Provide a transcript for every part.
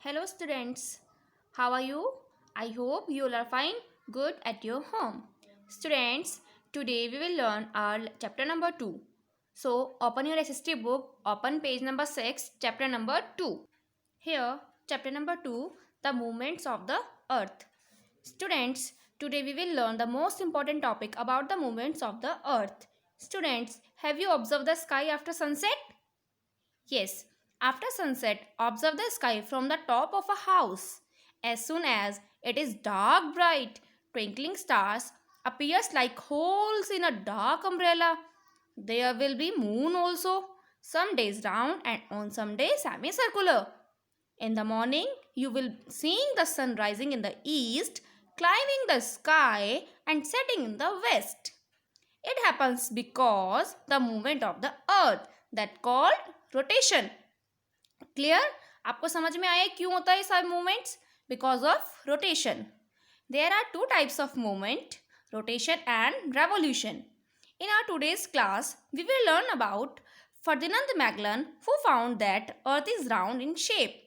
Hello students, how are you? I hope you all are fine, good at your home. Students, today we will learn our chapter number 2. So, open your SST book, open page number 6, chapter number 2. Here, chapter number 2, the movements of the earth. Students, today we will learn the most important topic about the movements of the earth. Students, have you observed the sky after sunset? Yes, after sunset, observe the sky from the top of a house. As soon as it is dark bright, twinkling stars appears like holes in a dark umbrella. There will be moon also, some days round and on some days semicircular. In the morning, you will seeing the sun rising in the east, climbing the sky and setting in the west. It happens because the movement of the earth that called rotation. Clear? आपको समझ में आया क्यों होता है सब movements? Because of rotation. There are two types of movement, rotation and revolution. In our today's class, we will learn about Ferdinand Magellan, who found that Earth is round in shape,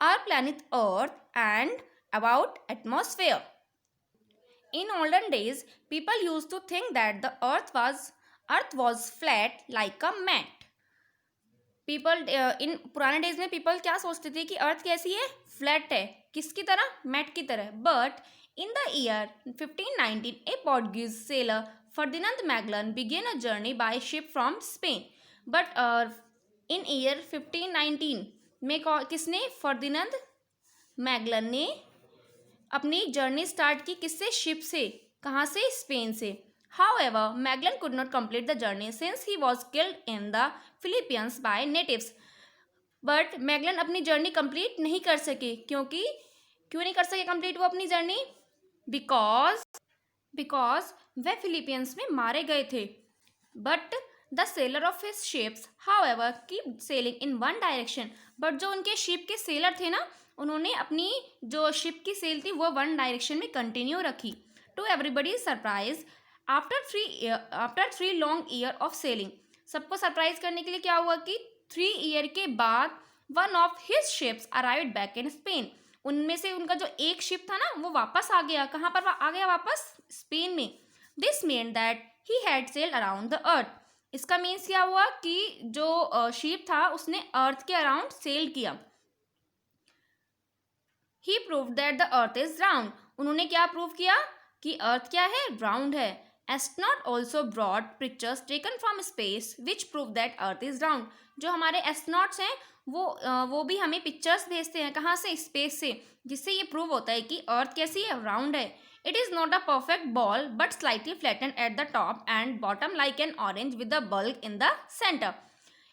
our planet Earth, and about atmosphere. In olden days, people used to think that the Earth was flat like a mat. People in पुराने days में people क्या सोचते थे कि अर्थ कैसी है? Flat है. किसकी तरह? मैट की तरह. But in the year 1519 a Portuguese sailor Ferdinand Magellan began a journey by ship from Spain. But in year 1519 में किसने? फर्डिनेंड मैगलन ने अपनी जर्नी स्टार्ट की. किससे? शिप से. कहाँ से? स्पेन से. However, Magellan could not complete the journey since he was killed in the Philippines by natives. But Magellan अपनी जर्नी कंप्लीट नहीं कर सके. क्यों नहीं कर सके कंप्लीट वो अपनी जर्नी? बिकॉज वे फिलीपींस में मारे गए थे. But the seller of his ships however keep selling in one direction. But जो उनके शिप के सेलर थे ना, उन्होंने अपनी जो शिप की सेल थी वो वन डायरेक्शन में कंटिन्यू रखी. To everybody surprise, after 3 long year of sailing, सबको सरप्राइज करने के लिए क्या हुआ कि 3 ईयर के बाद one of his ships arrived back in Spain. उनमें से उनका जो एक शिप था ना वो वापस आ गया. कहाँ पर आ गया? वापस स्पेन में. This mean that he had sailed around the earth. इसका मीन्स क्या हुआ कि जो शिप था उसने अर्थ के अराउंड सेल किया. He proved that the earth is round. उन्होंने क्या प्रूव किया? कि अर्थ क्या है? राउंड है. Astronaut also brought pictures taken from space which prove that Earth is round. जो हमारे एस्ट्रोनॉट्स हैं वो भी हमें पिक्चर्स भेजते हैं. कहाँ से? स्पेस से. जिससे ये प्रूव होता है कि अर्थ कैसी है? राउंड है. It is not a perfect ball but slightly flatten at the top and bottom like an orange with the bulb in the centre.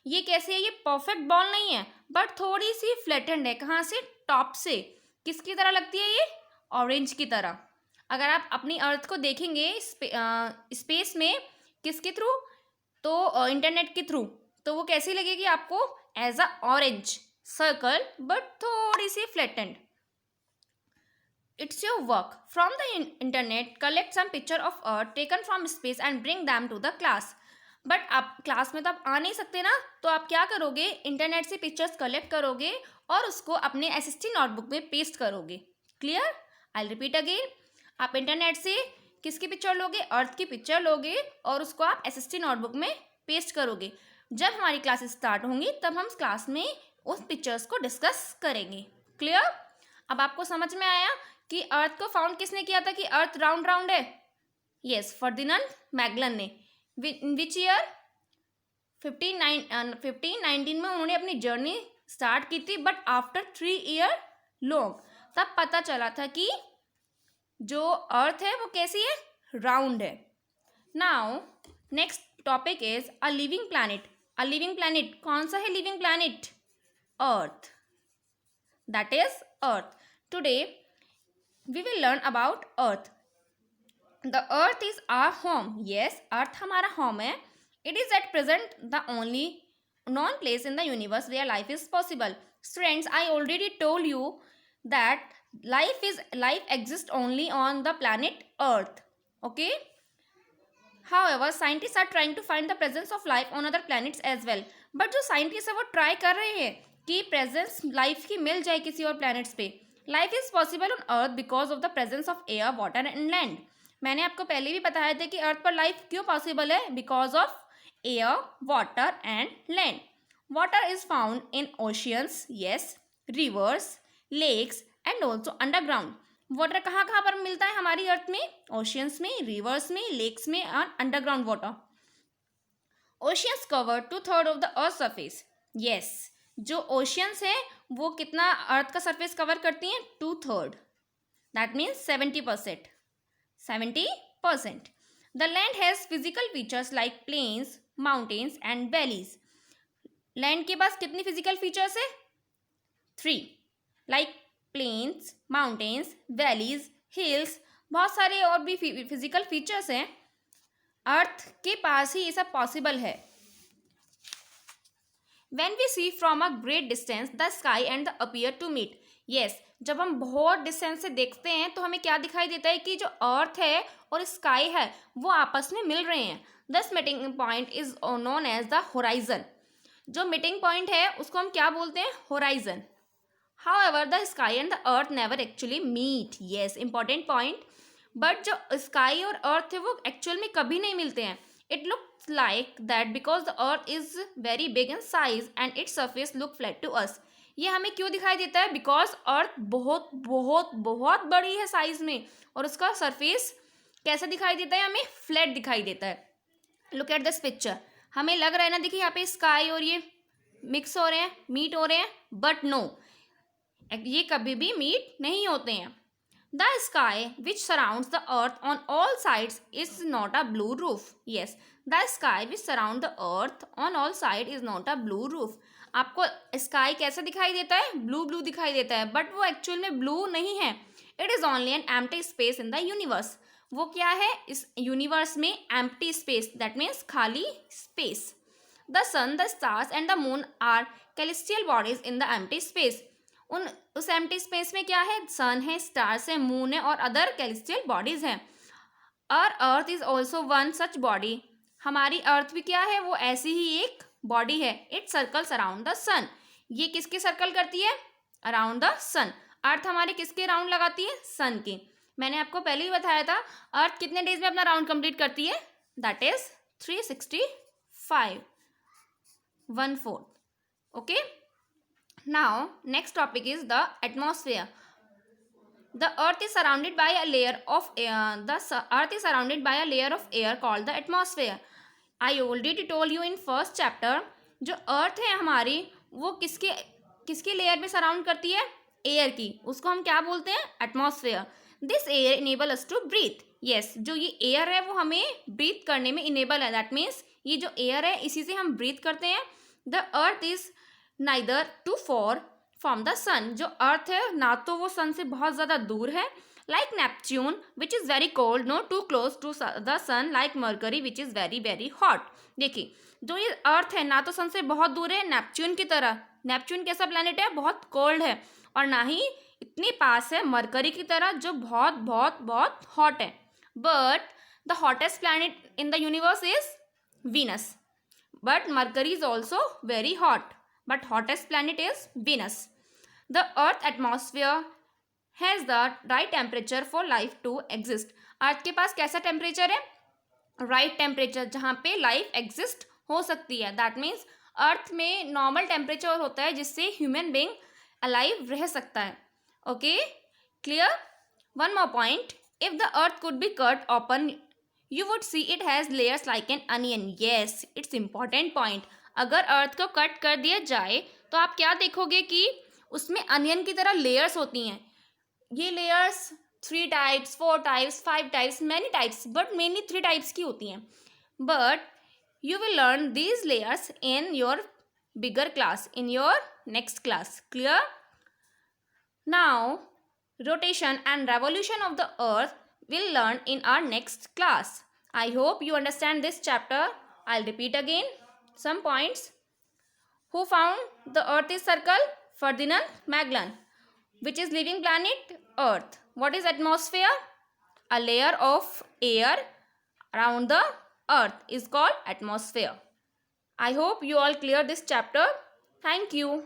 ये कैसे है? ये परफेक्ट बॉल नहीं है बट थोड़ी सी फ्लैटेंड है. कहाँ से? टॉप से. किसकी तरह लगती है ये? ऑरेंज की तरह. अगर आप अपनी अर्थ को देखेंगे स्पेस में किसके थ्रू? तो इंटरनेट के थ्रू. तो वो कैसी लगेगी आपको? As a orange circle but थोड़ी सी flattened. It's your work from the internet collect some picture of earth taken from space and bring them to the class. But आप क्लास में तो आप आ नहीं सकते ना, तो आप क्या करोगे? इंटरनेट से पिक्चर्स कलेक्ट करोगे और उसको अपने एसएसटी नोटबुक में पेस्ट करोगे. क्लियर? I repeat again. आप इंटरनेट से किसकी पिक्चर लोगे? अर्थ की पिक्चर लोगे और उसको आप एसएसटी नोटबुक में पेस्ट करोगे. जब हमारी क्लासेस स्टार्ट होंगी तब हम क्लास में उस पिक्चर्स को डिस्कस करेंगे. क्लियर? अब आपको समझ में आया कि अर्थ को फाउंड किसने किया था कि अर्थ राउंड राउंड है? यस, फर्डिनेंड मैगलन ने. Which year? 1519 में उन्होंने अपनी जर्नी स्टार्ट की थी. बट आफ्टर 3 ईयर लॉन्ग तब पता चला था कि जो अर्थ है वो कैसी है? राउंड है. Now next topic is a living planet. A living planet कौन सा है? Living planet earth. That is earth. Today we will learn about earth. The earth is our home. Yes, earth हमारा home है. It is at present the only non place in the universe where life is possible. Students, I already told you that life exists only on the planet Earth. Okay? However, scientists are trying to find the presence of life on other planets as well. But जो scientists है वो try कर रहे हैं कि presence life की मिल जाए किसी और प्लैनेट्स पे। Life is possible on earth because of the presence of air, water and land. मैंने आपको पहले भी बताया था कि अर्थ पर लाइफ क्यों पॉसिबल है, because of air, water and land. Water is found in oceans, yes, rivers, lakes and also underground. Water कहाँ कहाँ पर मिलता है हमारी अर्थ में? ओशियंस में, रिवर्स में, लेक्स में और underground water. Oceans cover 2/3 of the earth surface, yes, जो ओशियंस है वो कितना अर्थ का सरफेस कवर करती हैं? 2/3, that means 70%। 70%। The land has physical features like plains, mountains and valleys. Land के पास कितनी फिजिकल फीचर्स है? 3, like plains, mountains, valleys, hills, बहुत सारे और भी फिजिकल फीचर्स हैं। अर्थ के पास ही ये सब पॉसिबल है। When we see from a great distance the sky and the appear to meet, yes, जब हम बहुत डिस्टेंस से देखते हैं तो हमें क्या दिखाई देता है कि जो अर्थ है और स्काई है वो आपस में मिल रहे हैं। This meeting point is known as the horizon. जो मीटिंग पॉइंट है उसको हम क्या बोलते हैं? Horizon. However, the sky and the earth never actually meet. Yes, important point. But जो स्काई और अर्थ है वो एक्चुअल में कभी नहीं मिलते हैं। It looks like that because the earth is very big in size and its surface look flat to us. ये हमें क्यों दिखाई देता है? बिकॉज अर्थ बहुत बहुत बहुत बड़ी है साइज में और उसका सरफेस कैसा दिखाई देता है? हमें फ्लैट दिखाई देता है। Look at this picture. हमें लग रहा है ना, देखिए यहाँ पे स्काई और ये मिक्स हो रहे हैं, मीट हो रहे हैं, बट नो, ये कभी भी मीट नहीं होते हैं। The sky which surrounds the earth on all sides is not a blue roof. Yes, the sky which surrounds the earth on all sides is not a blue roof. आपको sky कैसा दिखाई देता है? Blue blue दिखाई देता है, but वो actual में ब्लू नहीं है। It is only an empty space in the universe. वो क्या है? इस यूनिवर्स में एम्प्टी स्पेस, दैट मीन्स खाली space. The sun, the stars and the moon are celestial bodies in the empty space. उस एम्प्टी स्पेस में क्या है? सन है, स्टार्स है, मून है और अदर कैलेस्टियल बॉडीज हैं। और earth is also one such body. हमारी अर्थ भी क्या है? वो ऐसी ही एक बॉडी है। इट सर्कल्स अराउंड द सन। ये किसके सर्कल करती है? अराउंड द सन। अर्थ हमारे किसके राउंड लगाती है? सन के। मैंने आपको पहले ही बताया था अर्थ कितने डेज में अपना राउंड कंप्लीट करती है? That is 365, 1/4। Okay, now next topic is the atmosphere. The earth is surrounded by a layer of air. Earth is surrounded by a layer of air called the atmosphere. I already told you in first chapter, जो earth है हमारी वो किसके किसके layer में surround करती है? Air की। उसको हम क्या बोलते हैं? Atmosphere. This air enable us to breathe. Yes, जो ये एयर है वो हमें ब्रीथ करने में इनेबल है। दैट मीन्स ये जो एयर है इसी से हम ब्रीथ करते हैं। The earth is neither too far from the sun. जो अर्थ है ना तो वो सन से बहुत ज़्यादा दूर है, like Neptune which is very cold, no too close to the sun, like Mercury which is very very hot. देखिए, जो ये अर्थ है ना तो सन से बहुत दूर है नेपच्यून की तरह। नेपच्यून कैसा प्लैनेट है? बहुत कोल्ड है। और ना ही इतने पास है मरकरी की तरह जो बहुत बहुत बहुत हॉट है। But the hottest planet in the universe is Venus. But mercury is also very hot, but hottest planet is Venus. The Earth atmosphere has the right temperature for life to exist. अर्थ के पास कैसा temperature है? Right temperature, जहाँ पे life exist हो सकती है। That means earth में normal temperature होता है जिससे ह्यूमन बींग अलाइव रह सकता है। Okay, clear? One more point, if the earth could be cut open you would see it has layers like an onion. Yes, it's important point. अगर अर्थ को cut कर दिया जाए तो आप क्या देखोगे कि उसमें अनियन की तरह लेयर्स होती हैं। ये layers 3 types, 4 types, 5 types, many types, but mainly 3 types की होती हैं। But you will learn these layers in your bigger class, in your next class. Clear? Now rotation and revolution of the earth will learn in our next class. I hope you understand this chapter. I'll repeat again some points. Who found the earth is circle? Ferdinand Magellan. Which is living planet? Earth. What is atmosphere? A layer of air around the earth is called atmosphere. I hope you all clear this chapter. Thank you.